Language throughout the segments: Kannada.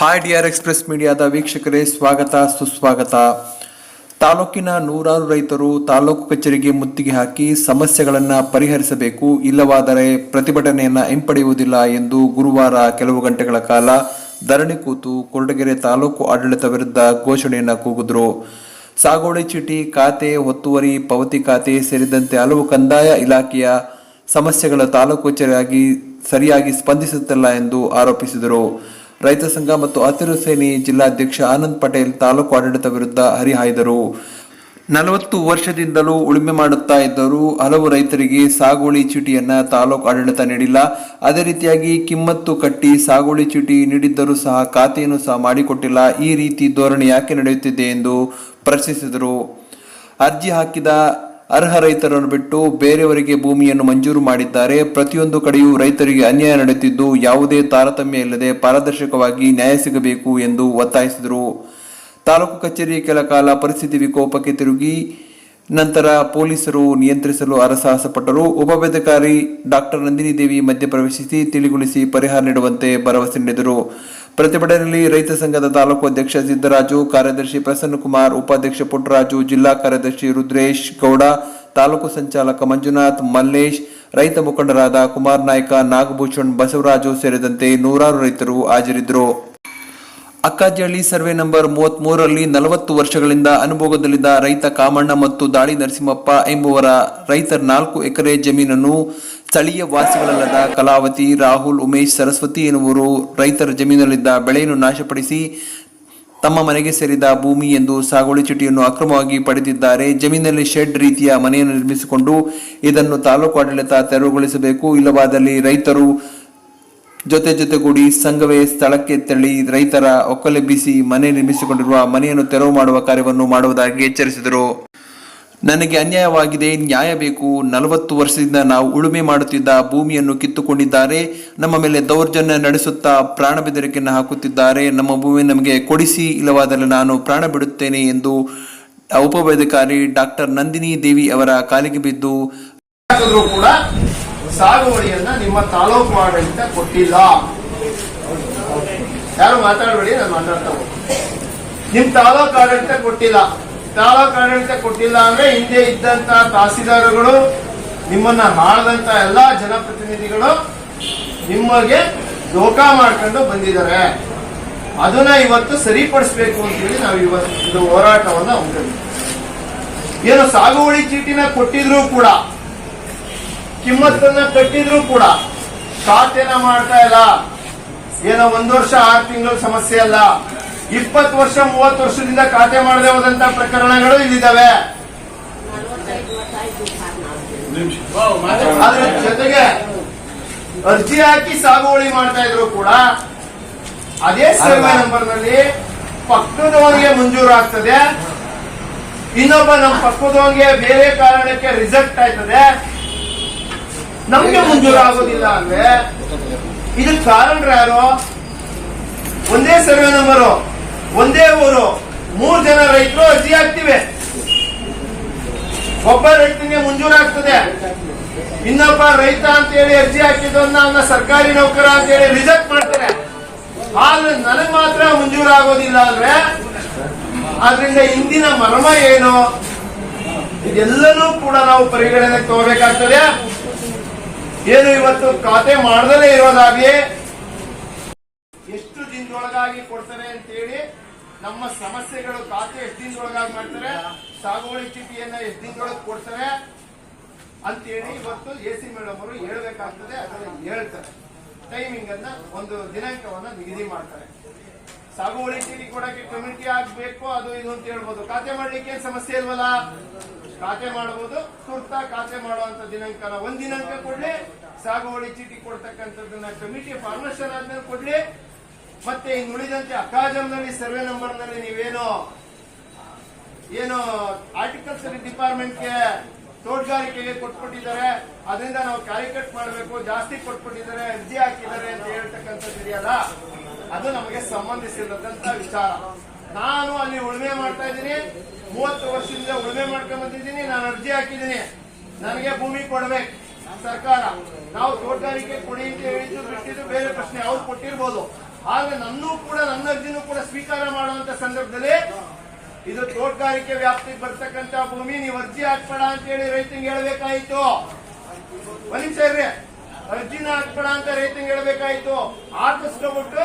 ಹಾಯ್ ಡಿಆರ್ ಎಕ್ಸ್ಪ್ರೆಸ್ ಮೀಡಿಯಾದ ವೀಕ್ಷಕರೇ, ಸ್ವಾಗತ ಸುಸ್ವಾಗತ. ತಾಲೂಕಿನ ನೂರಾರು ರೈತರು ತಾಲೂಕು ಕಚೇರಿಗೆ ಮುತ್ತಿಗೆ ಹಾಕಿ ಸಮಸ್ಯೆಗಳನ್ನು ಪರಿಹರಿಸಬೇಕು, ಇಲ್ಲವಾದರೆ ಪ್ರತಿಭಟನೆಯನ್ನು ಹಿಂಪಡೆಯುವುದಿಲ್ಲ ಎಂದು ಗುರುವಾರ ಕೆಲವು ಗಂಟೆಗಳ ಕಾಲ ಧರಣಿ ಕೂತು ಕೊರಟಗೆರೆ ತಾಲೂಕು ಆಡಳಿತ ವಿರುದ್ಧ ಘೋಷಣೆಯನ್ನು ಕೂಗಿದ್ರು. ಸಾಗುವಳಿ ಚೀಟಿ, ಖಾತೆ, ಒತ್ತುವರಿ, ಪಾವತಿ ಖಾತೆ ಸೇರಿದಂತೆ ಹಲವು ಕಂದಾಯ ಇಲಾಖೆಯ ಸಮಸ್ಯೆಗಳ ತಾಲೂಕು ಕಚೇರಿಯಾಗಿ ಸರಿಯಾಗಿ ಸ್ಪಂದಿಸುತ್ತಿಲ್ಲ ಎಂದು ಆರೋಪಿಸಿದರು. ರೈತ ಸಂಘ ಮತ್ತು ಹಸಿರು ಸೇನೆ ಜಿಲ್ಲಾಧ್ಯಕ್ಷ ಆನಂದ್ ಪಟೇಲ್ ತಾಲೂಕು ಆಡಳಿತ ವಿರುದ್ಧ ಹರಿಹಾಯ್ದರು. 40 ವರ್ಷದಿಂದಲೂ ಉಳುಮೆ ಮಾಡುತ್ತಾ ಇದ್ದರೂ ಹಲವು ರೈತರಿಗೆ ಸಾಗುವಳಿ ಚೀಟಿಯನ್ನ ತಾಲೂಕು ಆಡಳಿತ ನೀಡಿಲ್ಲ. ಅದೇ ರೀತಿಯಾಗಿ ಕಿಮ್ಮತ್ತು ಕಟ್ಟಿ ಸಾಗುವಳಿ ಚೀಟಿ ನೀಡಿದ್ದರೂ ಸಹ ಖಾತೆಯನ್ನು ಸಹ ಮಾಡಿಕೊಟ್ಟಿಲ್ಲ. ಈ ರೀತಿ ಧೋರಣೆ ಯಾಕೆ ನಡೆಯುತ್ತಿದೆ ಎಂದು ಪ್ರಶ್ನಿಸಿದರು. ಅರ್ಜಿ ಹಾಕಿದ ಅರ್ಹ ರೈತರನ್ನು ಬಿಟ್ಟು ಬೇರೆಯವರಿಗೆ ಭೂಮಿಯನ್ನು ಮಂಜೂರು ಮಾಡಿದ್ದಾರೆ. ಪ್ರತಿಯೊಂದು ಕಡೆಯೂ ರೈತರಿಗೆ ಅನ್ಯಾಯ ನಡೆಯುತ್ತಿದ್ದು, ಯಾವುದೇ ತಾರತಮ್ಯ ಇಲ್ಲದೆ ಪಾರದರ್ಶಕವಾಗಿ ನ್ಯಾಯ ಸಿಗಬೇಕು ಎಂದು ಒತ್ತಾಯಿಸಿದರು. ತಾಲೂಕು ಕಚೇರಿ ಕೆಲ ಕಾಲ ಪರಿಸ್ಥಿತಿ ವಿಕೋಪಕ್ಕೆ ತಿರುಗಿ ನಂತರ ಪೊಲೀಸರು ನಿಯಂತ್ರಿಸಲು ಹರಸಾಹಸಪಟ್ಟರು. ಉಪವಿಭಾಗಾಧಿಕಾರಿ ಡಾಕ್ಟರ್ ನಂದಿನಿ ದೇವಿ ಮಧ್ಯಪ್ರವೇಶಿಸಿ ತಿಳಿಗೊಳಿಸಿ ಪರಿಹಾರ ನೀಡುವಂತೆ ಭರವಸೆ ನೀಡಿದರು. ಪ್ರತಿಭಟನೆಯಲ್ಲಿ ರೈತ ಸಂಘದ ತಾಲೂಕು ಅಧ್ಯಕ್ಷ ಸಿದ್ದರಾಜು, ಕಾರ್ಯದರ್ಶಿ ಪ್ರಸನ್ನಕುಮಾರ್, ಉಪಾಧ್ಯಕ್ಷ ಪುಟ್ಟರಾಜು, ಜಿಲ್ಲಾ ಕಾರ್ಯದರ್ಶಿ ರುದ್ರೇಶ್ ಗೌಡ, ತಾಲೂಕು ಸಂಚಾಲಕ ಮಂಜುನಾಥ್, ಮಲ್ಲೇಶ್, ರೈತ ಮುಖಂಡರಾದ ಕುಮಾರ್ ನಾಯ್ಕ, ನಾಗಭೂಷಣ್, ಬಸವರಾಜು ಸೇರಿದಂತೆ ನೂರಾರು ರೈತರು ಹಾಜರಿದ್ದರು. ಅಕ್ಕಾಜಿಹಳ್ಳಿ ಸರ್ವೆ ನಂಬರ್ 33ರಲ್ಲಿ 40 ವರ್ಷಗಳಿಂದ ಅನುಭೋಗದಲ್ಲಿದ್ದ ರೈತ ಕಾಮಣ್ಣ ಮತ್ತು ದಾಳಿ ನರಸಿಂಹಪ್ಪ ಎಂಬುವರ ರೈತರ 4 ಎಕರೆ ಜಮೀನನ್ನು ಸ್ಥಳೀಯ ವಾಸಿಗಳಲ್ಲದ ಕಲಾವತಿ, ರಾಹುಲ್, ಉಮೇಶ್, ಸರಸ್ವತಿ ಎನ್ನುವರು ರೈತರ ಜಮೀನಲ್ಲಿದ್ದ ಬೆಳೆಯನ್ನು ನಾಶಪಡಿಸಿ ತಮ್ಮ ಮನೆಗೆ ಸೇರಿದ ಭೂಮಿ ಎಂದು ಸಾಗುವಳಿ ಚೀಟಿಯನ್ನು ಅಕ್ರಮವಾಗಿ ಪಡೆದಿದ್ದಾರೆ. ಜಮೀನಲ್ಲಿ ಶೆಡ್ ರೀತಿಯ ಮನೆಯನ್ನು ನಿರ್ಮಿಸಿಕೊಂಡು ಇದನ್ನು ತಾಲೂಕು ಆಡಳಿತ ತೆರವುಗೊಳಿಸಬೇಕು, ಇಲ್ಲವಾದಲ್ಲಿ ರೈತರು ಜೊತೆಗೂಡಿ ಸಂಘವೇ ಸ್ಥಳಕ್ಕೆ ತೆರಳಿ ರೈತರ ಒಕ್ಕಲೆಬ್ಬಿಸಿ ಮನೆ ನಿರ್ಮಿಸಿಕೊಂಡಿರುವ ಮನೆಯನ್ನು ತೆರವು ಮಾಡುವ ಕಾರ್ಯವನ್ನು ಮಾಡುವುದಾಗಿ ಎಚ್ಚರಿಸಿದರು. ನನಗೆ ಅನ್ಯಾಯವಾಗಿದೆ, ನ್ಯಾಯ ಬೇಕು. 40 ವರ್ಷದಿಂದ ನಾವು ಉಳುಮೆ ಮಾಡುತ್ತಿದ್ದ ಭೂಮಿಯನ್ನು ಕಿತ್ತುಕೊಂಡಿದ್ದಾರೆ. ನಮ್ಮ ಮೇಲೆ ದೌರ್ಜನ್ಯ ನಡೆಸುತ್ತಾ ಪ್ರಾಣ ಬೆದರಿಕೆಯನ್ನು ಹಾಕುತ್ತಿದ್ದಾರೆ. ನಮ್ಮ ಭೂಮಿ ನಮಗೆ ಕೊಡಿಸಿ, ಇಲ್ಲವಾದರೆ ನಾನು ಪ್ರಾಣ ಬಿಡುತ್ತೇನೆ ಎಂದು ಉಪವಿಭಾಗಾಧಿಕಾರಿ ಡಾಕ್ಟರ್ ನಂದಿನಿ ದೇವಿ ಅವರ ಕಾಲಿಗೆ ಬಿದ್ದು ಕೂಡ ಸಾಗುವಳಿಯನ್ನ ನಿಮ್ಮ ತಾಲೂಕು ಆಡಳಿತ ಕೊಟ್ಟಿಲ್ಲ. ಯಾರು ಮಾತಾಡಬೇಡಿ, ನಾನು ಮಾತಾಡ್ತಾ ಹೋಗ್ತೀನಿ. ನಿಮ್ ತಾಲೂಕು ಆಡಳಿತ ಕೊಟ್ಟಿಲ್ಲ. ತಾಲೂಕು ಆಡಳಿತ ಕೊಟ್ಟಿಲ್ಲ ಅಂದ್ರೆ ಹಿಂದೆ ಇದ್ದಂತ ತಹಸೀಲ್ದಾರ್ಗಳು, ನಿಮ್ಮನ್ನ ಆಳದಂತ ಎಲ್ಲಾ ಜನಪ್ರತಿನಿಧಿಗಳು ನಿಮಗೆ ದೋಖಾ ಮಾಡ್ಕೊಂಡು ಬಂದಿದ್ದಾರೆ. ಅದನ್ನ ಇವತ್ತು ಸರಿಪಡಿಸಬೇಕು ಅಂತೇಳಿ ನಾವು ಇವತ್ತು ಹೋರಾಟವನ್ನ ಹೊಂದಿದ್ವಿ. ಏನು ಸಾಗುವಳಿ ಚೀಟಿನ ಕೊಟ್ಟಿದ್ರು ಕೂಡ, ಕಿಮ್ಮತ್ತನ್ನ ಕಟ್ಟಿದ್ರು ಕೂಡ ಖಾತೆನ ಮಾಡ್ತಾ ಇಲ್ಲ. ಏನೋ 1 ವರ್ಷ 6 ತಿಂಗಳ ಸಮಸ್ಯೆ ಅಲ್ಲ, 20 ವರ್ಷ 30 ವರ್ಷದಿಂದ ಖಾತೆ ಮಾಡದೆ ಹೋದಂತ ಪ್ರಕರಣಗಳು ಇಲ್ಲಿದ್ದಾವೆ. ಅದ್ರ ಜೊತೆಗೆ ಅರ್ಜಿ ಹಾಕಿ ಸಾಗುವಳಿ ಮಾಡ್ತಾ ಇದ್ರು ಕೂಡ ಅದೇ ಸರ್ವೆ ನಂಬರ್ ನಲ್ಲಿ ಪಕ್ಕದವನಿಗೆ ಮಂಜೂರು ಆಗ್ತದೆ, ಇನ್ನೊಬ್ಬ ನಮ್ಮ ಪಕ್ಕದವನಿಗೆ ಬೇರೆ ಕಾರಣಕ್ಕೆ ರಿಜೆಕ್ಟ್ ಆಯ್ತದೆ, ನಮ್ಗೆ ಮಂಜೂರು ಆಗೋದಿಲ್ಲ ಅಂದ್ರೆ ಇದಕ್ಕೆ ಕಾರಣರು ಯಾರು? ಒಂದೇ ಸರ್ವೆ ನಂಬರು, ಒಂದೇ ಊರು, 3 ಜನ ರೈತರು ಅರ್ಜಿ ಹಾಕ್ತಿವೆ. ಒಬ್ಬ ರೈತನಿಗೆ ಮಂಜೂರು ಆಗ್ತದೆ, ಇನ್ನೊಬ್ಬ ರೈತ ಅಂತ ಹೇಳಿ ಅರ್ಜಿ ಹಾಕಿದ್ದನ್ನ ಅವನ ಸರ್ಕಾರಿ ನೌಕರ ಅಂತ ಹೇಳಿ ರಿಜೆಕ್ಟ್ ಮಾಡ್ತಾರೆ. ಆದ್ರೆ ನನಗೆ ಮಾತ್ರ ಮಂಜೂರು ಆಗೋದಿಲ್ಲ ಅಂದ್ರೆ ಆದ್ರಿಂದ ಹಿಂದಿನ ಮರ್ಮ ಏನು? ಇದೆಲ್ಲನೂ ಕೂಡ ನಾವು ಪರಿಗಣನೆಗೆ ತಗೋಬೇಕಾಗ್ತದೆ. ಏನು ಇವತ್ತು ಖಾತೆ ಮಾಡದಲೇ ಇರೋದಾಗಿ ಎಷ್ಟು ದಿನದೊಳಗಾಗಿ ಕೊಡ್ತಾರೆ ಅಂತೇಳಿ, ನಮ್ಮ ಸಮಸ್ಯೆಗಳು ಖಾತೆ ಎಷ್ಟು ದಿನದೊಳಗಾಗಿ ಮಾಡ್ತಾರೆ, ಸಾಗುವಳಿ ಚೀಟಿಯನ್ನ ಎಷ್ಟು ದಿನದೊಳಗೆ ಕೊಡ್ತಾರೆ ಅಂತೇಳಿ ಇವತ್ತು AC ಮೇಡಮ್ ಅವರು ಹೇಳ್ಬೇಕಾಗ್ತದೆ. ಅದನ್ನ ಹೇಳ್ತಾರೆ, ಟೈಮಿಂಗ್ ಅನ್ನ ಒಂದು ದಿನಾಂಕವನ್ನ ನಿಗದಿ ಮಾಡ್ತಾರೆ. ಸಾಗುವಳಿ ಚೀಟಿ ಕೊಡಕ್ಕೆ ಕಮಿಟಿ ಆಗ್ಬೇಕು, ಅದು ಇದು ಅಂತ ಹೇಳ್ಬೋದು. ಖಾತೆ ಮಾಡ್ಲಿಕ್ಕೆ ಏನ್ ಸಮಸ್ಯೆ ಇಲ್ವಲ್ಲ, ಖಾತೆ ಮಾಡಬಹುದು. ತುರ್ತ ಖಾತೆ ಮಾಡುವಂತ ದಿನಾಂಕನ ಒಂದ್ ದಿನಾಂಕ ಕೊಡ್ಲಿ, ಸಾಗುವಳಿ ಚೀಟಿ ಕೊಡ್ತಕ್ಕಂಥದ್ದನ್ನ ಕಮಿಟಿ ಫಾರ್ಮೇಶನ್ ಆದ್ಮೇಲೆ ಕೊಡ್ಲಿ. ಮತ್ತೆ ಇನ್ನು ಉಳಿದಂತೆ ಅಕ್ಕಾಜಂನಲ್ಲಿ ಸರ್ವೆ ನಂಬರ್ ನಲ್ಲಿ ನೀವೇನು ಆರ್ಟಿಕಲ್ಚರ್ ಡಿಪಾರ್ಟ್ಮೆಂಟ್ಗೆ ತೋಟಗಾರಿಕೆಗೆ ಕೊಟ್ಬಿಟ್ಟಿದ್ದಾರೆ, ಅದರಿಂದ ನಾವು ಕ್ಯಾರಿಕಟ್ ಮಾಡಬೇಕು, ಜಾಸ್ತಿ ಕೊಟ್ಬಿಟ್ಟಿದ್ದಾರೆ, ಅರ್ಜಿ ಹಾಕಿದ್ದಾರೆ ಅಂತ ಹೇಳ್ತಕ್ಕಂಥದ್ದು ಇದೆಯಲ್ಲ, ಅದು ನಮಗೆ ಸಂಬಂಧಿಸಿರತಕ್ಕಂತ ವಿಚಾರ. ನಾನು ಅಲ್ಲಿ ಉಳುಮೆ ಮಾಡ್ತಾ ಇದ್ದೀನಿ, 30 ವರ್ಷದಿಂದ ಉಳುಮೆ ಮಾಡ್ಕೊಂಡ್ ಬಂದಿದ್ದೀನಿ, ನಾನು ಅರ್ಜಿ ಹಾಕಿದ್ದೀನಿ, ನನಗೆ ಭೂಮಿ ಕೊಡ್ಬೇಕು ಸರ್ಕಾರ. ನಾವು ತೋಟಗಾರಿಕೆ ಕೊಡಿ ಅಂತ ಹೇಳಿದ್ದು ಬಿಟ್ಟಿದ್ದು ಬೇರೆ ಪ್ರಶ್ನೆ, ಅವ್ರು ಕೊಟ್ಟಿರ್ಬೋದು. ಆಗ ನನ್ನ ಅರ್ಜಿನೂ ಕೂಡ ಸ್ವೀಕಾರ ಮಾಡುವಂತ ಸಂದರ್ಭದಲ್ಲಿ ಇದು ತೋಟಗಾರಿಕೆ ವ್ಯಾಪ್ತಿಗೆ ಬರ್ತಕ್ಕಂತ ಭೂಮಿ, ನೀವು ಅರ್ಜಿ ಹಾಕ್ಬೇಡ ಅಂತ ಹೇಳಿ ರೈತಂಗೆ ಹೇಳ್ಬೇಕಾಯ್ತು. ಒಂದ್ ನಿಮಿಷ ಇರ್ರಿ, ಅರ್ಜಿನ ಹಾಕ್ಬೇಡ ಅಂತ ರೈತಂಗೆ ಹೇಳ್ಬೇಕಾಯ್ತು. ಆಕಸ್ಕೊಂಡ್ಬಿಟ್ಟು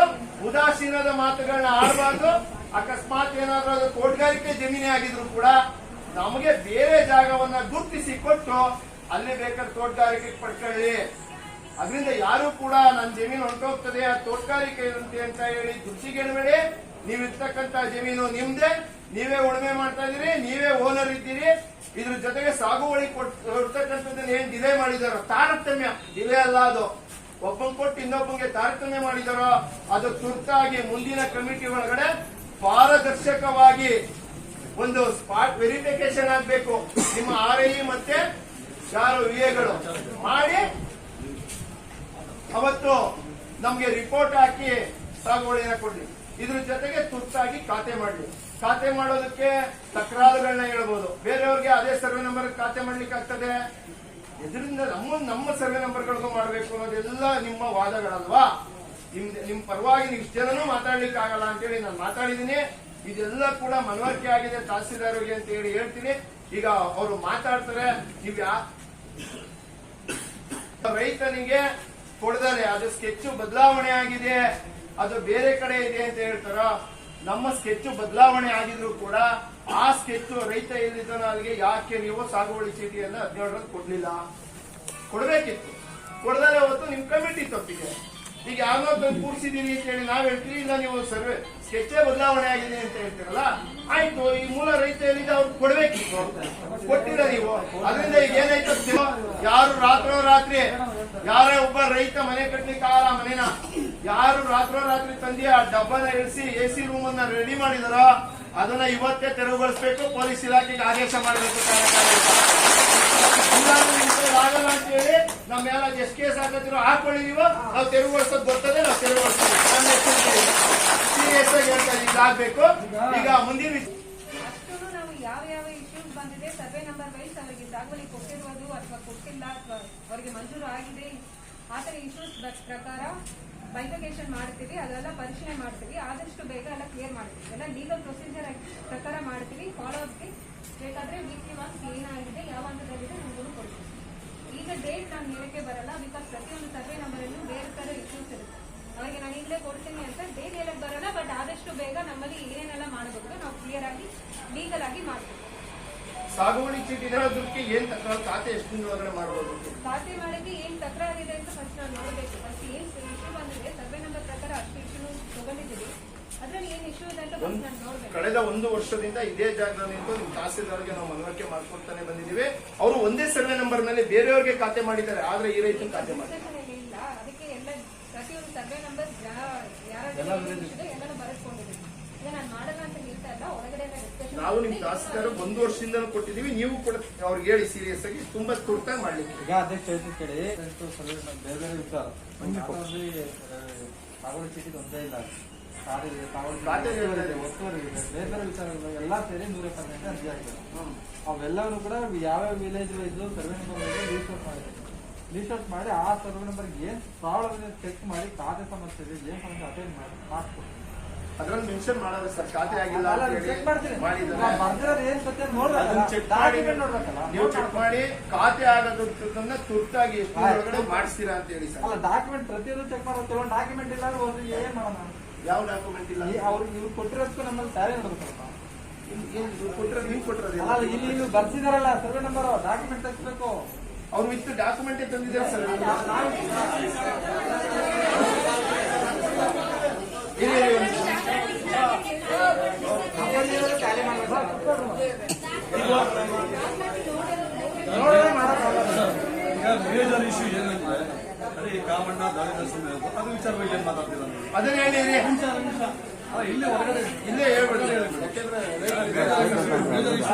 ಉದಾಸೀನದ ಮಾತುಗಳನ್ನ ಆಡಬಾರ್ದು. ಅಕಸ್ಮಾತ್ ಏನಾದ್ರೂ ಅದು ತೋಟಗಾರಿಕೆ ಜಮೀನೇ ಆಗಿದ್ರು ಕೂಡ ನಮಗೆ ಬೇರೆ ಜಾಗವನ್ನ ಗುರುತಿಸಿ ಕೊಟ್ಟು ಅಲ್ಲಿ ಬೇಕಾದ್ರೆ ತೋಟಗಾರಿಕೆ ಪಡ್ಕೊಳ್ಳಿ. ಅದರಿಂದ ಯಾರು ಕೂಡ ನನ್ನ ಜಮೀನು ಹೊಂಟೋಗ್ತದೆ ಆ ತೋಟಗಾರಿಕೆ ಇರುತ್ತೆ ಅಂತ ಹೇಳಿ ದುಡ್ಡಿಗೆಡಬೇಡಿ. ನೀವಿರ್ತಕ್ಕಂತ ಜಮೀನು ನಿಮ್ದೆ, ನೀವೇ ಉಳುಮೆ ಮಾಡ್ತಾ ಇದೀರಿ, ನೀವೇ ಓನರ್ ಇದ್ದೀರಿ. ಇದ್ರ ಜೊತೆಗೆ ಸಾಗುವಳಿ ಕೊಡ್ತಕ್ಕಂಥದ್ದನ್ನ ಏನ್ ಡಿಲೇ ಮಾಡಿದಾರೋ, ತಾರತಮ್ಯ ಡಿಲೇ ಅಲ್ಲ, ಅದು ಒಬ್ಬಂಗೆ ಕೊಟ್ಟು ಇನ್ನೊಬ್ಬಂಗೆ ತಾರತಮ್ಯ ಮಾಡಿದಾರೋ ಅದು ತುರ್ತಾಗಿ ಮುಂದಿನ ಕಮಿಟಿ ಒಳಗಡೆ ಪಾರದರ್ಶಕವಾಗಿ ಒಂದು ಸ್ಪಾಟ್ ವೆರಿಫಿಕೇಶನ್ ಆಗ್ಬೇಕು. ನಿಮ್ಮ RI ಮತ್ತೆ ಯಾರು ವಿಎಗಳು ಮಾಡಿ ಅವತ್ತು ನಮ್ಗೆ ರಿಪೋರ್ಟ್ ಹಾಕಿ ಸಾಗುವಳಿನ ಕೊಡ್ಲಿ. ಇದ್ರ ಜೊತೆಗೆ ತುರ್ತಾಗಿ ಖಾತೆ ಮಾಡ್ಲಿ. ಖಾತೆ ಮಾಡೋದಕ್ಕೆ ತಕರಾರುಗಳನ್ನ ಹೇಳ್ಬೋದು. ಬೇರೆಯವ್ರಿಗೆ ಅದೇ ಸರ್ವೆ ನಂಬರ್ ಖಾತೆ ಮಾಡ್ಲಿಕ್ಕೆ ಆಗ್ತದೆ. ಇದರಿಂದ ನಮ್ಮ ಸರ್ವೆ ನಂಬರ್ಗಳಿಗೂ ಮಾಡಬೇಕು ಅನ್ನೋದೆಲ್ಲ ನಿಮ್ಮ ವಾದಗಳಲ್ವಾ? ನಿಮ್ ಪರವಾಗಿ ನೀವು ಇಷ್ಟು ಜನನೂ ಮಾತಾಡ್ಲಿಕ್ಕೆ ಆಗಲ್ಲ ಅಂತೇಳಿ ನಾನು ಮಾತಾಡಿದೀನಿ. ಇದೆಲ್ಲ ಕೂಡ ಮನವರಿಕೆ ಆಗಿದೆ ತಹಸೀಲ್ದಾರ್ಗೆ ಅಂತ ಹೇಳಿ ಹೇಳ್ತೀನಿ. ಈಗ ಅವರು ಮಾತಾಡ್ತಾರೆ, ನೀವು ರೈತನಿಗೆ ಕೊಡದಾರೆ ಅದು ಸ್ಕೆಚ್ ಬದಲಾವಣೆ ಆಗಿದೆ, ಅದು ಬೇರೆ ಕಡೆ ಇದೆ ಅಂತ ಹೇಳ್ತಾರ. ನಮ್ಮ ಸ್ಕೆಚ್ ಬದಲಾವಣೆ ಆಗಿದ್ರು ಕೂಡ ಆ ಸ್ಕೆಚ್ ರೈತ ಎಲ್ಲಿದ್ದಾನೋ ಅಲ್ಲಿಗೆ ಯಾಕೆ ನೀವು ಸಾಗುವಳಿ ಚೀಟಿಯನ್ನ 17ರಲ್ಲಿ ಕೊಡ್ಲಿಲ್ಲ? ಕೊಡ್ಬೇಕಿತ್ತು. ಕೊಡದಾರೆ ಅವತ್ತು ನಿಮ್ ಕಮಿಟಿ ತಪ್ಪಿಗೆ. ಈಗ ಯಾರೋ ತಂದು ಕೂರಿಸಿದೀನಿ ಅಂತ ಹೇಳಿ ನಾವ್ ಹೇಳ್ತೀವಿ, ಇಲ್ಲ ನೀವು ಸರ್ವೆ ಸ್ಕೆಚ್ಚೇ ಬದಲಾವಣೆ ಆಗಿದೆ ಅಂತ ಹೇಳ್ತೀರಲ್ಲ, ಆಯ್ತು. ಈ ಮೂಲ ರೈತ ಎಲ್ಲಿದೆ ಅವ್ರು ಕೊಡ್ಬೇಕಿತ್ತು, ಕೊಟ್ಟಿಲ್ಲ ನೀವು. ಅದರಿಂದ ಈಗ ಏನಾಯ್ತು, ಯಾರು ರಾತ್ರಿ ಯಾರೇ ಒಬ್ಬ ರೈತ ಮನೆ ಕಟ್ಲಿಕ್ಕೆ ಆಗಲ್ಲ ಮನೇನ, ಯಾರು ರಾತ್ರಿ ತಂದಿ ಆ ಡಬ್ಬನ ಇಳಿಸಿ AC ರೂಮ್ ಅನ್ನ ರೆಡಿ ಮಾಡಿದಾರ ಅದನ್ನ ಇವತ್ತೇ ತೆರವುಗೊಳಿಸಬೇಕು. ಪೊಲೀಸ್ ಇಲಾಖೆಗೆ ಆದೇಶ ಮಾಡಬೇಕು. ಆಗಲ್ಲ ಅಂತ ಹೇಳಿ ನಮ್ಮ ಎಲ್ಲ ಎಷ್ಟು ಕೇಸ್ ಹಾಕತ್ತಿರೋ ಹಾಕೊಳ್ಳಿ, ನೀವು ನಾವು ತೆರವುಗೊಳಿಸೋದು ಗೊತ್ತದೆ, ನಾವು ತೆರವುಗೊಳಿಸ್ತೀವಿ. ಸೀರಿಯಸ್ ಆಗಿ ಹೇಳ್ತಾ ಇದಾಗಬೇಕು. ಈಗ ಮುಂದಿನ ನಾವು ಯಾವ ಇಶ್ಯೂಸ್ ಬಂದಿದೆ ಸರ್ವೆ ನಂಬರ್ ವೈಸ್ ಅವರಿಗೆ ಸಾಗುವಳಿ ಕೊಟ್ಟಿರುವುದು ಅಥವಾ ಕೊಟ್ಟಿಲ್ಲ ಅಥವಾ ಅವರಿಗೆ ಮಂಜೂರು ಆಗಿದೆ ಆತರ ಇಶ್ಯೂಸ್ ಪ್ರಕಾರ ಬೈಫಿಕೇಶನ್ ಮಾಡ್ತೀವಿ, ಅದೆಲ್ಲ ಪರಿಶೀಲನೆ ಮಾಡ್ತೀವಿ. ಆದಷ್ಟು ಬೇಗ ಎಲ್ಲ ಕ್ಲಿಯರ್ ಮಾಡ್ತೀವಿ. ಎಲ್ಲ ಲೀಗಲ್ ಪ್ರೊಸೀಜರ್ ಪ್ರಕಾರ ಮಾಡ್ತೀವಿ. ಫಾಲೋ ಅಪ್ಗೆ ಬೇಕಾದ್ರೆ ವೀಕ್ಲಿ ಒನ್ಸ್ ಏನಾಗಿದೆ, ಯಾವ ಹಂತದಲ್ಲಿದೆ ನಮಗೂ ಕೊಡ್ತೀವಿ. ಈಗ ಡೇಟ್ ನಾನು ಹೇಳಕ್ಕೆ ಬರಲ್ಲ, ಬಿಕಾಸ್ ಪ್ರತಿಯೊಂದು ಸರ್ವೆ ನಂಬರಲ್ಲೂ ಬೇರೆ ತರ ಇಶ್ಯೂಸ್ ಇರುತ್ತೆ. ಅವರಿಗೆ ನಾನು ಇಲ್ಲೇ ಕೊಡ್ತೀನಿ ಅಂತ ಡೇಟ್ ಹೇಳಕ್ ಬರಲ್ಲ. ಬಟ್ ಆದಷ್ಟು ಬೇಗ ನಮ್ಮಲ್ಲಿ ಏನೇನೆಲ್ಲ ಮಾಡಬಹುದು ನಾವು ಕ್ಲಿಯರ್ ಆಗಿ ಲೀಗಲ್ ಆಗಿ ಮಾಡ್ತೀವಿ. ಸಾಗುವಳಿ ಚೀಟಿ ಇರೋದಕ್ಕೆ ಏನ್ ತಕರಾರು, ಖಾತೆ ಎಷ್ಟು ದಿನದೊಳಗಡೆ ಮಾಡಬಹುದು? ಖಾತೆ ಮಾಡಿದ್ರೆ ಏನ್ ತಕರಾರಿದೆ ಅಂತ ಫಸ್ಟ್ ನಾವು ನೋಡಬೇಕು. ಫಸ್ಟ್ ಏನ್ ಇಶ್ಯೂ ಬಂದಿದೆ ಸರ್ವೆ ನಂಬರ್ ಪ್ರಕಾರ ಅಷ್ಟು ಇಶ್ಯೂ ತಗೊಂಡಿದ್ದೀವಿ, ಅದ್ರಲ್ಲಿ ಏನ್ ಇಶ್ಯೂ ಇದೆ ಅಂತ ಫಸ್ಟ್ ನಾನು ನೋಡ್ಬೇಕು. ಕಳೆದ 1 ವರ್ಷದಿಂದ ಇದೇ ಜಾಗದಲ್ಲಿ ನಿಂತು ನಿಮ್ ತಹಸೀಲ್ದಾರ್ಗೆ ನಾವು ಮನವರಿಕೆ ಮಾಡ್ಕೊಳ್ತಾನೆ ಬಂದಿದ್ದೀವಿ. ಅವರು ಒಂದೇ ಸರ್ವೆ ನಂಬರ್ ನಲ್ಲಿ ಬೇರೆಯವ್ರಿಗೆ ಖಾತೆ ಮಾಡಿದ್ದಾರೆ, ಆದ್ರೆ ಈ ರೈತನ ಖಾತೆ ಮಾಡಿಲ್ಲ. ಅದಕ್ಕೆ ಎಲ್ಲ ಪ್ರತಿಯೊಂದು ಸರ್ವೆ ನಂಬರ್ ಎಲ್ಲರೂ ಬರೆಸ್ಕೊಂಡಿದ್ದೀವಿ. ಈಗ ನಾನು ಮಾಡಲ್ಲ ಅಂತ ಹೇಳ್ತಾ ಇಲ್ಲ, ಹೊರಗಡೆ ನಾವು ನಿಮ್ ತಹಸೀಲ್ದಾರ್ 1 ವರ್ಷದಿಂದ ಕೊಟ್ಟಿದೀವಿ. ನೀವು ಕೂಡ ಅವ್ರಿಗೆ ಹೇಳಿ ಸೀರಿಯಸ್ ಆಗಿ ತುಂಬಾ ತುರ್ತಾಗಿ ಮಾಡ್ಲಿಕ್ಕೆ. ಈಗ ಅಧ್ಯಕ್ಷ ಕೇಳಿ ಬೇರೆ ವಿಚಾರ ಸಾಗುವಳಿ ಚೀಟಿ ತೊಂದರೆ ಇಲ್ಲ, ಒತ್ತುವರಿ ಇದೆ, ಬೇರೆ ಬೇರೆ ವಿಚಾರಗಳು ಎಲ್ಲ ಸೇರಿ 170 ಅರ್ಜಿ ಆಗಿದೆ. ಅವೆಲ್ಲವೂ ಕೂಡ ಯಾವ್ಯಾವ village wise survey number list out ಮಾಡಿದೆ. ಲೀಸ್ಟ್ ಔಟ್ ಮಾಡಿ ಆ ಸರ್ವೆ ನಂಬರ್ ಏನ್ ಪ್ರಾಬ್ಲಮ್ ಇದೆ ಚೆಕ್ ಮಾಡಿ ಖಾತೆ ಸಮಸ್ಯೆ ಇದೆ ಏನ್ ಸಮಸ್ಯೆ ಅಟೆಂಡ್ ಮಾಡಿ ಮಾಡ್ಕೊಡ್ತೀವಿ. ಅದ್ರಲ್ಲಿ ಮೆನ್ಷನ್ ಮಾಡೋದು ಸರ್, ಖಾತೆ ಆಗಿಲ್ಲ ಚೆಕ್ ಮಾಡ್ತೀರಿ, ಏನ್ ಸತ್ಯ ನೀವು ಚೆಕ್ ಮಾಡಿ ಖಾತೆ ಆಗೋದನ್ನ ತುರ್ತಾಗಿ ಎಷ್ಟು ಒಳಗಡೆ ಮಾಡಿಸ್ತೀರಾ ಅಂತ ಹೇಳಿ ಸರ್. ಅಲ್ಲ ಡಾಕ್ಯುಮೆಂಟ್ ಪ್ರತಿಯೊಂದು ಚೆಕ್ ಮಾಡೋದು. ಕೆಲವೊಂದು ಡಾಕ್ಯುಮೆಂಟ್ ಇಲ್ಲ ಏನ್ ಮಾಡೋಣ? ಯಾವ ಡಾಕ್ಯುಮೆಂಟ್ ಇಲ್ಲ? ಅವ್ರಿಗೆ ಇವ್ರು ಕೊಟ್ಟಿರೋದಕ್ಕೂ ನಮ್ಮಲ್ಲಿ ಸ್ಯಾರಿ ನೋಡ್ಬೇಕಲ್ಲ. ಕೊಟ್ಟಿರೋದು ನೀವು ಕೊಟ್ಟಿರೋದು ಅಲ್ಲ, ಇಲ್ಲಿ ನೀವು ಬರ್ಸಿದಾರಲ್ಲ ಸರ್ವೆ ನಂಬರ್ ಡಾಕ್ಯುಮೆಂಟ್ ತೆಗಿಸ್ಬೇಕು. ಅವ್ರು ವಿತ್ ಡಾಕ್ಯುಮೆಂಟ್ ತಂದಿದ್ದಾರೆ ಸರ್. ಮೇಜರ್ ಇಶ್ಯೂ ಏನಿದೆ ಅದೇ ಕಾಮಣ್ಣ ದಾಳಿ ಅದು ವಿಚಾರವಾಗಿ ಏನ್ ಮಾತಾಡ್ತೀರ? ಅದನ್ನ ಹೇಳಿರಿ. ಇಲ್ಲಿ ಹೊರಗಡೆ ಇಲ್ಲೇ ಹೇಳ್ಬಿಡ್ತಾರೆ.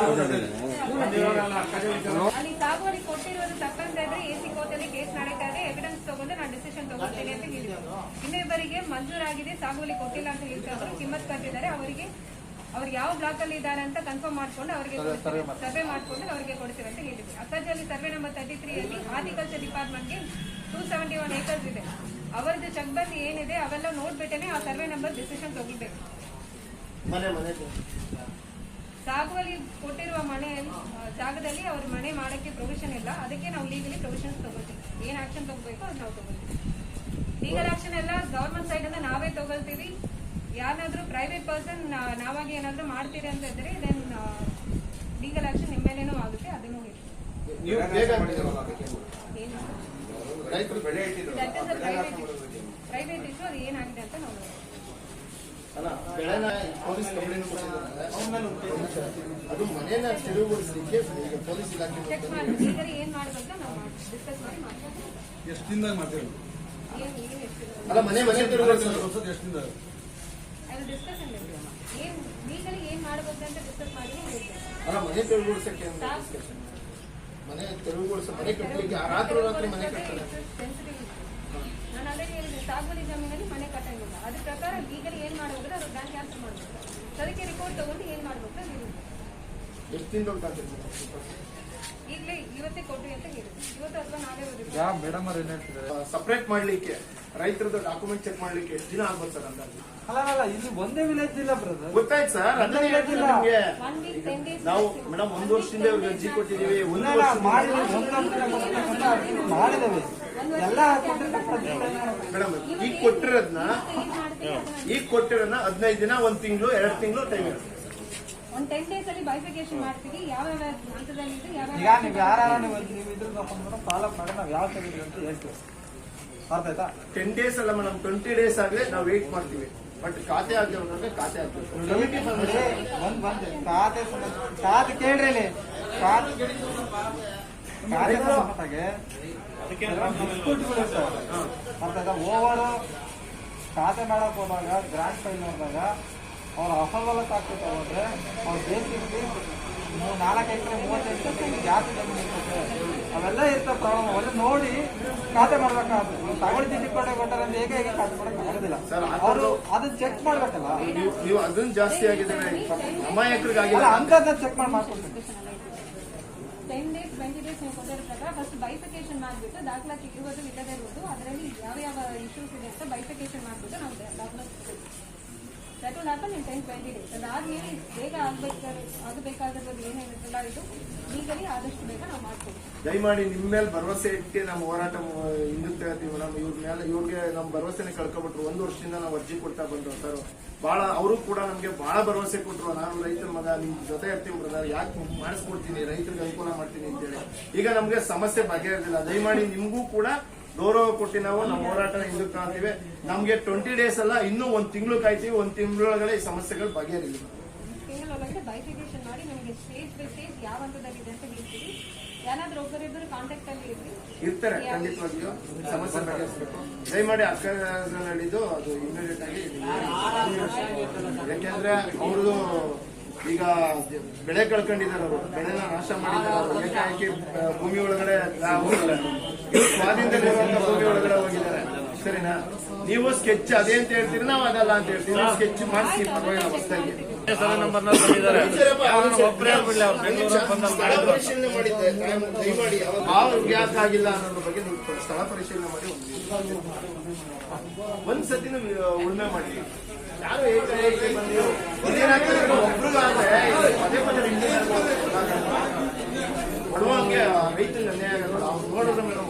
ಅಲ್ಲಿ ಸಾಗುವಳಿ ಕೊಟ್ಟಿರೋದು ತಪ್ಪಂತ ಇದ್ರೆ AC ಕೋರ್ಟಲ್ಲಿ ಕೇಸ್ ನಡೀತಾ ಇದೆ, ಎವಿಡೆನ್ಸ್ ತಗೊಂಡು ನಾನು ಡಿಸಿಷನ್ ತಗೊಳ್ತೇನೆ ಅಂತ ಹೇಳಿದ್ರು. ಇನ್ನೊಬ್ಬರಿಗೆ ಮಂಜೂರಾಗಿದೆ, ಸಾಗುವಳಿ ಕೊಟ್ಟಿಲ್ಲ ಅಂತ ಹೇಳ್ತಾ ಇದ್ರು, ಕಿಮ್ಮತ್ ಕಟ್ಟಿದ್ದಾರೆ. ಅವರಿಗೆ ಅವ್ರು ಯಾವ ಬ್ಲಾಕ್ ಅಲ್ಲಿ ಇದ್ದಾರೆ ಅಂತ ಕನ್ಫರ್ಮ್ ಮಾಡ್ಕೊಂಡು ಅವರಿಗೆ ಸರ್ವೆ ಮಾಡ್ಕೊಂಡು ಅವರಿಗೆ ಕೊಡ್ತೀವಿ ಅಂತ ಹೇಳಿದ್ವಿ. ಅಕ್ಕಜಲ್ಲಿ ಸರ್ವೆ ನಂಬರ್ 33 ಅಲ್ಲಿ ಹಾರ್ಟಿಕಲ್ಚರ್ ಡಿಪಾರ್ಟ್ಮೆಂಟ್ಗೆ 271 acres ಇದೆ. ಅವರದ್ದು ಚಕ್ಬಂದಿ ಏನಿದೆ ಅವೆಲ್ಲ ನೋಡ್ಬಿಟ್ಟೇನೆ ಆ ಸರ್ವೆ ನಂಬರ್ ಡಿಸಿಷನ್ ತಗೊಳ್ಬೇಕು. ಸಾಗುವಳಿ ಕೊಟ್ಟಿರುವ ಮನೆ ಜಾಗದಲ್ಲಿ ಅವ್ರ ಮನೆ ಮಾಡಕ್ಕೆ ಪ್ರೊವಿಷನ್ ಇಲ್ಲ, ಅದಕ್ಕೆ ನಾವು ಲೀಗಲಿ ಪ್ರೊವಿಷನ್ಸ್ ತಗೊಳ್ತೀವಿ. ಏನ್ ಆಕ್ಷನ್ ತಗೋಬೇಕು ಅದು ನಾವು ತಗೊಳ್ತೀವಿ. ಲೀಗಲ್ ಆಕ್ಷನ್ ಎಲ್ಲ ಗವರ್ಮೆಂಟ್ ಸೈಡ್ ಇಂದ ನಾವೇ ತಗೊಳ್ತೀವಿ. ಯಾರಾದ್ರೂ ಪ್ರೈವೇಟ್ ಪರ್ಸನ್ ನಾವಾಗಿ ಏನಾದ್ರೂ ಮಾಡ್ತೀರಿ ಅಂತ ಇದ್ರೆ ದೆನ್ ಲೀಗಲ್ ಆಕ್ಷನ್ ನಿಮ್ಮ ಮೇಲೇನೂ ಆಗುತ್ತೆ. ಅದನ್ನು ಪ್ರೈವೇಟ್ ಇಶ್ಯೂ ಅದು ಏನಾಗಿದೆ ಅಂತ ನಾವು ಪೊಲೀಸ್ ಕಂಪ್ಲೇಂಟ್ ಅದು ಮನೆಯನ್ನ ತೆರವುಗೊಳಿಸಲಿಕ್ಕೆ ಪೊಲೀಸ್ ಇಲಾಖೆ ಚೆಕ್ ಮಾಡಿ ಲೀಗಲಿ ಏನ್ ಮಾಡ್ಬೇಕು ನಾವು ಡಿಸ್ಕಸ್ ಮಾಡಿ ಮಾಡ್ತೀವಿ. ಎಷ್ಟು ದಿನದಾಗ ಮಾಡ್ತೀವಿ? ಅಲ್ಲ ಮನೆ ತೆರವುಗೊಳಿಸೋದು ಎಷ್ಟು ದಿನದಾಗ? ಅದು ಡಿಸ್ಕಷನ್ ಏನ್ ಲೀಗಲಿ ಏನ್ ಮಾಡ್ಬೇಕು ಅಂತ ಡಿಸ್ಕಸ್ ಮಾಡಿ ಅಲ್ಲ ಮನೆ ತೆರವುಗೊಳಿಸಕ್ಕೆ ಮನೆ ತೆರವುಗೊಳಿಸ ಮನೆ ಕಟ್ಟಲಿಕ್ಕೆ ರಾತ್ರಿ ಮನೆ ಕಟ್ತಾರೆ. ನಾನು ಅದೇ ಹೇಳಿದೆ, ಸಾಗುವಳಿ ಜಮೀನಲ್ಲಿ ಮನೆ ಕಟ್ಟಂಗಿಲ್ಲ. ಅದ್ರ ಪ್ರಕಾರ ಲೀಗಲಿ ಏನ್ ಮಾಡ್ಬೇಕು ಅದು ಬ್ಯಾಂಕ್ ಕ್ಯಾನ್ಸಲ್ ಮಾಡ್ಬೇಕು. ಅದಕ್ಕೆ ರಿಪೋರ್ಟ್ ತಗೊಂಡು ಏನ್ ಮಾಡ್ಬೇಕು ಅದು ಎಷ್ಟು ದಿನದೊಳಗೆ ಈಗಲೇ ಇವತ್ತೇ ಕೊಡ್ರಿ ಅಂತ ಹೇಳಿದ್ರು. ಇವತ್ತು ಅಥವಾ ನಾವೇ ಮೇಡಮ್ ಅವ್ರು ಏನ್ ಹೇಳ್ತಿದ್ದಾರೆ, ಸಪರೇಟ್ ಮಾಡ್ಲಿಕ್ಕೆ ರೈತರದ್ದು ಡಾಕ್ಯುಮೆಂಟ್ ಚೆಕ್ ಮಾಡ್ಲಿಕ್ಕೆ ಎಷ್ಟು ದಿನ ಆಗ್ಬೋದು ಸರ್ ಅಂತ? ಅಲ್ಲ ಇಲ್ಲಿ ಒಂದೇ ವಿಲೇಜ್ ಇಲ್ಲ ಬ್ರದರ್. ಗೊತ್ತಾಯ್ತು ಸರ್, ಅದನ್ನೇ ಹೇಳ್ತೀನಿ ನಿಮ್ಗೆ. 1 week 10 days ನಾವು ಮೇಡಮ್ 1 ವರ್ಷದಿಂದ ಇವ್ರಿಗೆ ಅರ್ಜಿ ಕೊಟ್ಟಿದೀವಿ. 1 ಮಾಡಿದೇವೆ ಎಲ್ಲ ಮೇಡಮ್ ಈಗ ಕೊಟ್ಟಿರೋದನ್ನ 15 ದಿನ 1 ತಿಂಗಳು 2 ತಿಂಗಳು ಟೈಮ್ ಇರುತ್ತೆ. ಒಂದು 10 days ಅಲ್ಲಿ ಬೈಫಿಕೇಶನ್ ಮಾಡ್ತೀವಿ. ಯಾವ ಹಂತದಲ್ಲಿ ಇದೆ ಯಾವ ಈಗ ನೀವು ಯಾರು ನೀವು ಇದ್ರ ಫಾಲೋ ಮಾಡಿ ನಾವು ಯಾವ ತೆಗೆದ್ವಿ ಅಂತ ಹೇಳ್ತೀವಿ. ಅರ್ಥ ಆಯ್ತಾ? 10 days ಅಲ್ಲ ಮೇಡಮ್, 20 days ಆಗಲಿ ನಾವು ವೇಟ್ ಮಾಡ್ತೀವಿ. ಬಟ್ ಖಾತೆ ಆಗ್ತೇವೆ ಖಾತೆ ಆಗ್ತೇವೆ. ಖಾತೆ ಕೇಳ್ರಿ ಇಲ್ಲಿ ಖಾತೆ ಸಂಬಂಧಗೆ ಅರ್ಥ ಆಯ್ತಾ? ಓವರ್ ಖಾತೆ ಮಾಡಕ್ ಹೋದಾಗ ಗ್ರಾಂಟ್ ಫೈಲ್ ನೋಡಿದಾಗ ಅವ್ರ ಅಸವಲತ್ತು ಆಗ್ತೈತೆ ಹೋದ್ರೆ ಅವ್ರ ಬೇಸಿಗೆ 4 ಎಕರೆ 35 ಎಕರೆ ಜಾಸ್ತಿ ಜಮೀನು ಇರ್ತದೆ. ಅವೆಲ್ಲ ಇರ್ತವೆ ಪ್ರಾಬ್ಲಮ್. ಅವೆಲ್ಲ ನೋಡಿ ಖಾತೆ ಮಾಡ್ಬೇಕಾದ್ರೆ ತಗೊಳ್ಳಿ ಜಿಡ್ಡಿ ಕೊಟ್ಟಾರೆ ಅಂತ ಹೇಗೆ ಖಾತೆ ಮಾಡಕ್ ಆಗೋದಿಲ್ಲ. ಅವರು ಅದನ್ನ ಚೆಕ್ ಮಾಡ್ಬೇಕಲ್ಲ. ನೀವು ಅದನ್ನ ಜಾಸ್ತಿ ಆಗಿದ್ದಾರೆ ಅಮಾಯಕರಿಗಾಗಿಲ್ಲ ಅಂತದನ್ನ ಚೆಕ್ ಮಾಡ್ಕೊಡ್ತೀನಿ. 10 days 20 days ನೀವು ಕೊಟ್ಟಿರೋ ಪ್ರಕಾರ ಫಸ್ಟ್ ಬೈಫಿಕೇಶನ್ ಮಾಡಿಬಿಟ್ಟು ದಾಖಲಾತಿ ಇರುವುದು ಇಲ್ಲದೇ ಇರುವುದು ಅದರಲ್ಲಿ ಯಾವ ಇಶ್ಯೂಸ್ ಇದೆ ಅಂತ ಬೈಫಿಕೇಶನ್ ಮಾಡಿಬಿಟ್ಟು ನಾವು ದಾಖಲಾತಿ that will happen in 10-20 days. ಅದಾದ್ಮೇಲೆ ಬೇಗ ಆಗಬೇಕಾಗಿರೋದು ಏನೇನಿರುತ್ತಲ್ಲ ಇದು ಲೀಗಲಿ ಆದಷ್ಟು ಬೇಗ ನಾವು ಮಾಡ್ತೀವಿ. ದಯಮಾಡಿ ನಿಮ್ಮ ಮೇಲೆ ಭರವಸೆ ಇಟ್ಟು ನಾವು ಹೋರಾಟ ಹಿಂದಕ್ಕೆ ತಗೋತೀವಿ ಮೇಡಮ್. ಇವ್ರಿಗೆ ನಮ್ಮ ಭರವಸೆನೆ ಕಳ್ಕೊಬಿಟ್ರು. 1 ವರ್ಷದಿಂದ ನಾವು ಅರ್ಜಿ ಕೊಡ್ತಾ ಬಂದ್ರು ಸರ್. ಬಹಳ ಅವರು ಕೂಡ ನಮ್ಗೆ ಬಹಳ ಭರವಸೆ ಕೊಟ್ರು. ನಾನು ರೈತರ ಮಗ, ನಿಮ್ ಜೊತೆ ಇರ್ತೀವಿ ಬ್ರದರ್, ಯಾಕೆ ಮಾಡಿಸ್ಕೊಡ್ತೀನಿ, ರೈತರಿಗೆ ಅನುಕೂಲ ಮಾಡ್ತೀನಿ ಅಂತೇಳಿ. ಈಗ ನಮ್ಗೆ ಸಮಸ್ಯೆ ಬಗೆಹರಿದಿಲ್ಲ. ದಯಮಾಡಿ ನಿಮ್ಗೂ ಕೂಡ ಗೌರವ ಕೊಟ್ಟು ನಾವು ನಮ್ಮ ಹೋರಾಟ ಹಿಂದಕ್ಕೆ ತಗೊಂತೀವಿ. ನಮ್ಗೆ 20 days ಅಲ್ಲ, ಇನ್ನೂ 1 ತಿಂಗಳು ಕಾಯ್ತೀವಿ. 1 ತಿಂಗಳೊಳಗಡೆ ಈ ಸಮಸ್ಯೆಗಳು ಬಗೆಹರಿಲ್ಲ. ತಿಂಗಳೊಳಗಡೆ ಬೈಫಿಕೇಶನ್ ಮಾಡಿ ನಮಗೆ ಸ್ಟೇಜ್ ಬೈ ಸ್ಟೇಜ್ ಯಾವ ಹಂತದಲ್ಲಿದೆ ಅಂತ ಹೇಳ್ತೀವಿ. ಯಾರಾದ್ರೂ ಒಬ್ಬರಿಬ್ಬರು ಕಾಂಟ್ಯಾಕ್ಟ್ ಅಲ್ಲಿ ಇರ್ತಾರೆ, ಖಂಡಿತವಾಗಿಯೂ ಸಮಸ್ಯೆ ಬಗೆಹರಿಸಬೇಕು. ದಯಮಾಡಿ ಅಕ್ಕನಹಳ್ಳಿದು ಅದು ಇಮಿಡಿಯೇಟ್ ಆಗಿ, ಯಾಕೆಂದ್ರೆ ಅವ್ರದ್ದು ಈಗ ಬೆಳೆ ಕಳ್ಕೊಂಡಿದ್ದಾರೆ. ಅವರು ಬೆಳೆನ ನಾಶ ಮಾಡಿದ್ದಾರೆ. ಅವರು ಏಕಾಏಕಿ ಭೂಮಿ ಒಳಗಡೆ ಹೋಗಿದ್ದಾರೆ. ಸ್ವಾಧೀನದಲ್ಲಿರುವಂತ ಭೂಮಿ ಒಳಗಡೆ ಹೋಗಿದ್ದಾರೆ. ಸರಿನಾ? ನೀವು ಸ್ಕೆಚ್ ಅದೇ ಅಂತ ಹೇಳ್ತೀರಿ, ನಾವು ಅದಲ್ಲ ಅಂತ ಹೇಳ್ತೀವಿ. ಸ್ಕೆಚ್ ಮಾಡಿಸಿ ಪರವಾಗಿಲ್ಲ. ಹೊಸದಾಗಿ ಸ್ಥಳ ಪರಿಶೀಲನೆ ಮಾಡಿದ್ದೆ. ದಯಮಾಡಿ ಅವ್ರಿಗೆ ಯಾಕೆ ಆಗಿಲ್ಲ ಅನ್ನೋದ್ರ ಬಗ್ಗೆ ನೀವು ಸ್ಥಳ ಪರಿಶೀಲನೆ ಮಾಡಿ ಒಂದ್ಸತಿನೂ ಉಳ್ಮೆ ಮಾಡಿ. ಯಾರು ಏಕಾಏಕಿ ಬಂದು ಒಬ್ರಿಗಾದ್ರೆ ಪದೇ ಪದೇ ಕೊಡುವಂಗೆ ರೈತರಿಗೆ ಅನ್ಯಾಯ ಆಗಲ್ಲ. ಅವ್ರು ನೋಡಿದ್ರೆ ಮೇಡಮ್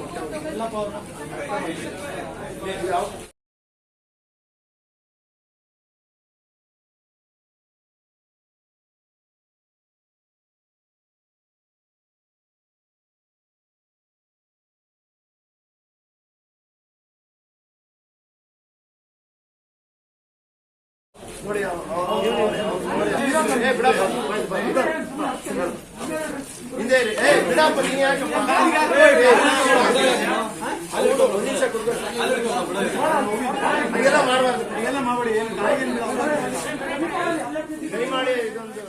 ನೋಡಿ ಬಿಡಪ್ಪ ಹಿಂದೆ ಬಿಡಪ್ಪ. ನೀನ್ ಯಾಕಪ್ಪ ಹಂಗೆಲ್ಲ ಮಾಡಬಾರ್ದು. ದಯಮಾಡಿ ಇದೊಂದು